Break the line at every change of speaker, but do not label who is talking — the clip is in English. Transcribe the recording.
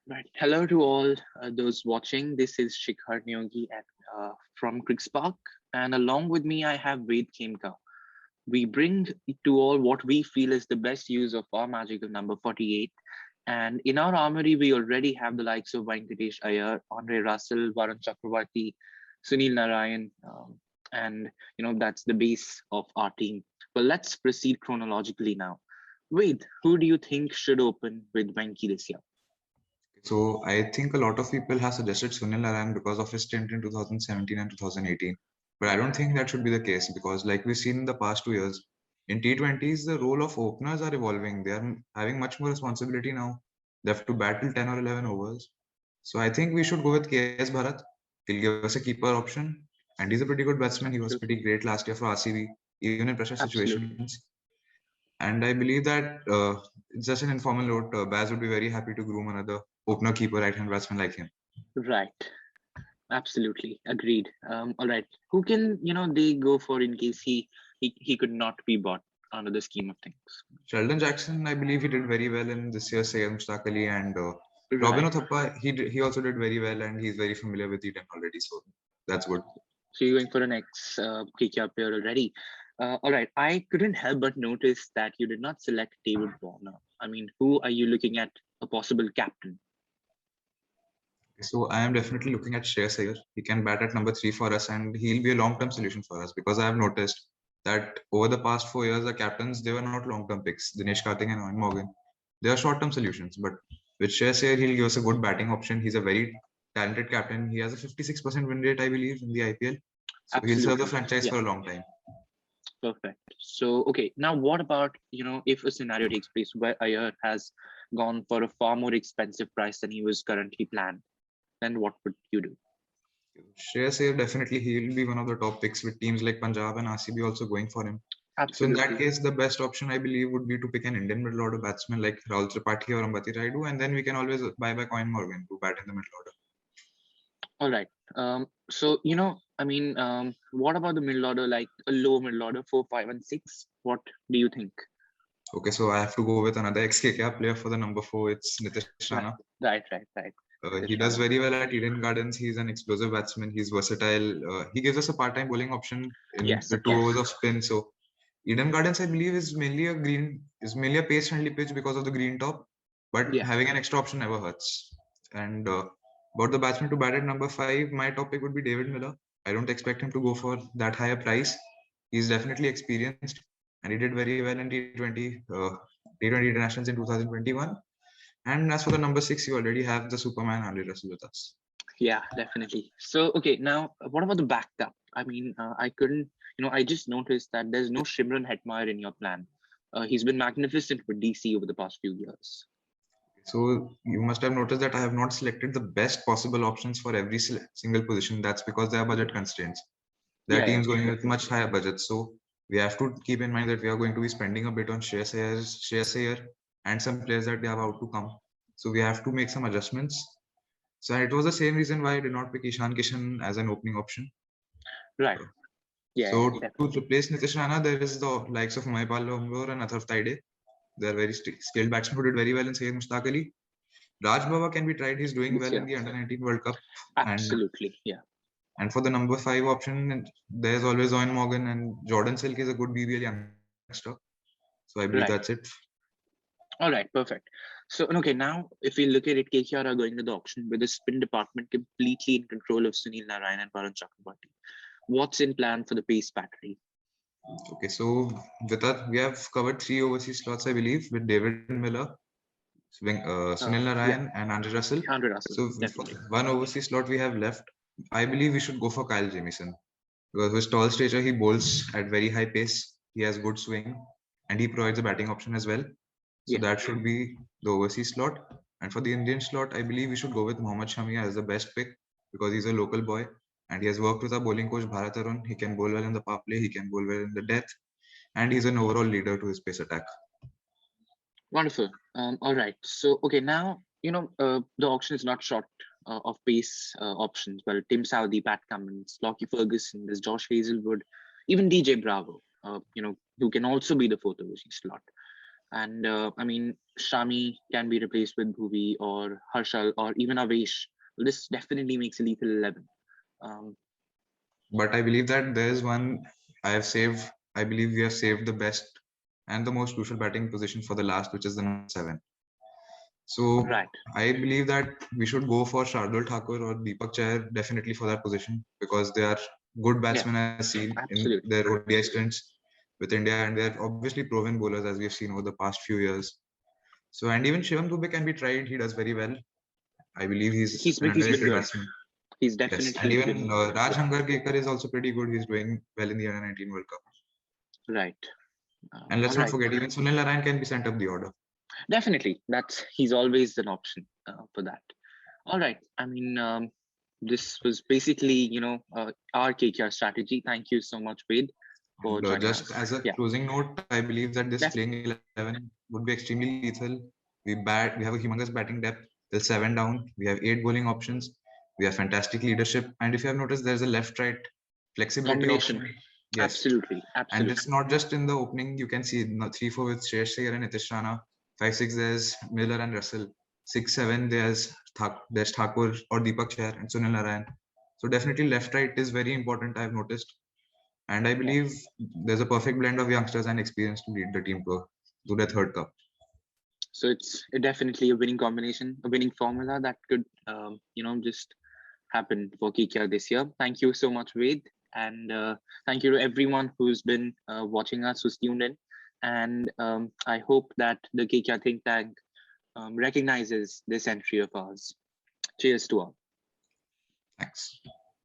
Right. Hello to all those watching. This is Shikhar Nyogi from CricSpark, and along with me, I have Ved Khemka. We bring to all what we feel is the best use of our magical number 48. And in our armory, we already have the likes of Venkatesh Iyer, Andre Russell, Varun Chakravarti, Sunil Narayan, and that's the base of our team. But let's proceed chronologically now. Ved, who do you think should open with Venki this year?
So I think a lot of people have suggested Sunil Narayan because of his stint in 2017 and 2018. But I don't think that should be the case because, like we've seen in the past 2 years, in T20s, the role of openers are evolving. They are having much more responsibility now. They have to battle 10 or 11 overs. So I think we should go with KS Bharat. He'll give us a keeper option. And he's a pretty good batsman. He was
True.
pretty great last year for RCB, even in pressure
Absolutely.
situations. And I believe that it's just an informal note. Baz would be very happy to groom another opener, keeper, right-hand batsman like him.
Right. Absolutely. Agreed. All right. Who can, they go for in case he could not be bought under the scheme of things?
Sheldon Jackson, I believe he did very well in this year's Sayed Mushtaq Ali, and Robin
Right.
Uthappa, he also did very well, and he's very familiar with Eden already, so that's good.
So you're going for an ex KKR player already. All right. I couldn't help but notice that you did not select David Warner. I mean, who are you looking at a possible captain?
So I am definitely looking at Shreyas Iyer. He can bat at number 3 for us, and he'll be a long-term solution for us because I have noticed that over the past 4 years, the captains they were not long-term picks. Dinesh Karthik and Owen Morgan, they are short-term solutions. But with Shreyas Iyer, he'll give us a good batting option. He's a very talented captain. He has a 56% win rate, I believe, in the IPL. So he'll serve the
Absolutely.
franchise
Yeah.
for a long time.
Perfect. So, okay. Now, what about, if a scenario takes place where Ayer has gone for a far more expensive price than he was currently planned? Then what would you do?
Shreyas Iyer, definitely he'll be one of the top picks with teams like Punjab and RCB also going for him. So in that
Absolutely.
case, the best option I believe would be to pick an Indian middle order batsman like Rahul Tripathi or Ambati Rayudu, and then we can always buy back Owen Morgan to bat in the middle order.
All right. So what about the middle order, like a low middle order, 4, 5, and 6? What do you think?
Okay, so I have to go with another ex-KKR player for the number 4. It's Nitish Rana.
Right.
He does very well at Eden Gardens. He's an explosive batsman. He's versatile. He gives us a part-time bowling option in
Yes.
the 2 overs of spin. So Eden Gardens, I believe, is mainly a pace-friendly pitch because of the green top. But
Yeah.
having an extra option never hurts. And about the batsman to bat at number 5, my topic would be David Miller. I don't expect him to go for that higher price. He's definitely experienced, and he did very well in T20 internationals in 2021. And as for the number 6, you already have the Superman Andre Russell with us.
Yeah, definitely. So, okay, now what about the backup? I mean, I couldn't, I just noticed that there's no Shimron Hetmeyer in your plan. He's been magnificent with DC over the past few years.
So you must have noticed that I have not selected the best possible options for every single position. That's because there are budget constraints. There are
Yeah,
teams going with much
definitely.
higher budgets. So we have to keep in mind that we are going to be spending a bit on Shreyas Iyer, and some players that they have out to come. So we have to make some adjustments. So it was the same reason why I did not pick Ishan Kishan as an opening option.
Right. Yeah,
So to
definitely.
replace Nitish Rana, there is the likes of Maipal Lomgor and Atharv Taide. They are very skilled batsmen who did very well in Syed Mushtaq Ali. Raj Baba can be tried. He's doing
This
well in
year.
the Under 19 World Cup. And
Absolutely. Yeah.
and for the number 5 option, there's always Owen Morgan, and Jordan Silk is a good BBL youngster. So I believe that's it.
Right. All right. Perfect. So, okay, now if we look at it, KKR are going to the auction with the spin department completely in control of Sunil Narayan and Varun Chakrabarti. What's in plan for the pace battery?
Okay, so with that, we have covered 3 overseas slots, I believe, with David Miller, Sunil
Yeah,
Narayan, and Andre Russell.
Andre Russell,
So for
definitely.
one overseas slot we have left, I believe we should go for Kyle Jamieson. Because with his tall stature, he bowls at very high pace. He has good swing, and he provides a batting option as well. So
Yeah.
that should be the overseas slot. And for the Indian slot, I believe we should go with Mohammad Shami as the best pick because he's a local boy and he has worked with our bowling coach Bharat Arun. He can bowl well in the power play, he can bowl well in the death, and he's an overall leader to his pace attack.
Wonderful. All right. So, okay, now, the auction is not short of pace options. Well, Tim Southey, Pat Cummins, Lockie Ferguson, there's Josh Hazelwood, even DJ Bravo, who can also be the fourth overseas slot. And I mean, Shami can be replaced with Bhuvi or Harshal or even Avesh. This definitely makes a lethal 11. Um,
But I believe that there's one I have saved. I believe we have saved the best and the most crucial batting position for the last, which is the number 7. So
right.
I believe that we should go for Shardul Thakur or Deepak Chahar definitely for that position because they are good
Yeah,
batsmen I've seen in
absolutely.
their ODI stints with India, and they're obviously proven bowlers as we've seen over the past few years. So and even Shivam Dube can be tried. He does very well. I believe he's an
He's been
underrated
good.
batsman.
He's
Yes, and
definitely
even
been
Raj
good.
Hangarkar is also pretty good. He's doing well in the Under-19 World Cup.
Right.
And let's
All
not
right.
forget, even Sunil Narine can be sent up the order.
Definitely. He's always an option for that. All right. I mean, this was basically, our KKR strategy. Thank you so much, Wade, for
And
joining
just
us.
as a
Yeah,
closing note, I believe that this playing
definitely.
11 would be extremely lethal. We have a humongous batting depth. There's 7 down. We have 8 bowling options. We have fantastic leadership. And if you have noticed, there's a left-right flexibility
Combination.
option. Yes.
Absolutely.
And it's
Absolutely.
not just in the opening. You can see 3-4 with Shreyas Iyer and Nitish Rana. 5-6 there's Miller and Russell. 6-7 there's Thakur or Deepak Chahar and Sunil Narayan. So definitely left-right is very important. I've noticed. And I
Yeah.
believe there's a perfect blend of youngsters and experience to lead the team to the third cup.
So it's definitely a winning combination, a winning formula that could, just happen for KKR this year. Thank you so much, Wade. And thank you to everyone who's been watching us, who's tuned in. And I hope that the KKR think tank recognizes this entry of ours. Cheers to all.
Thanks.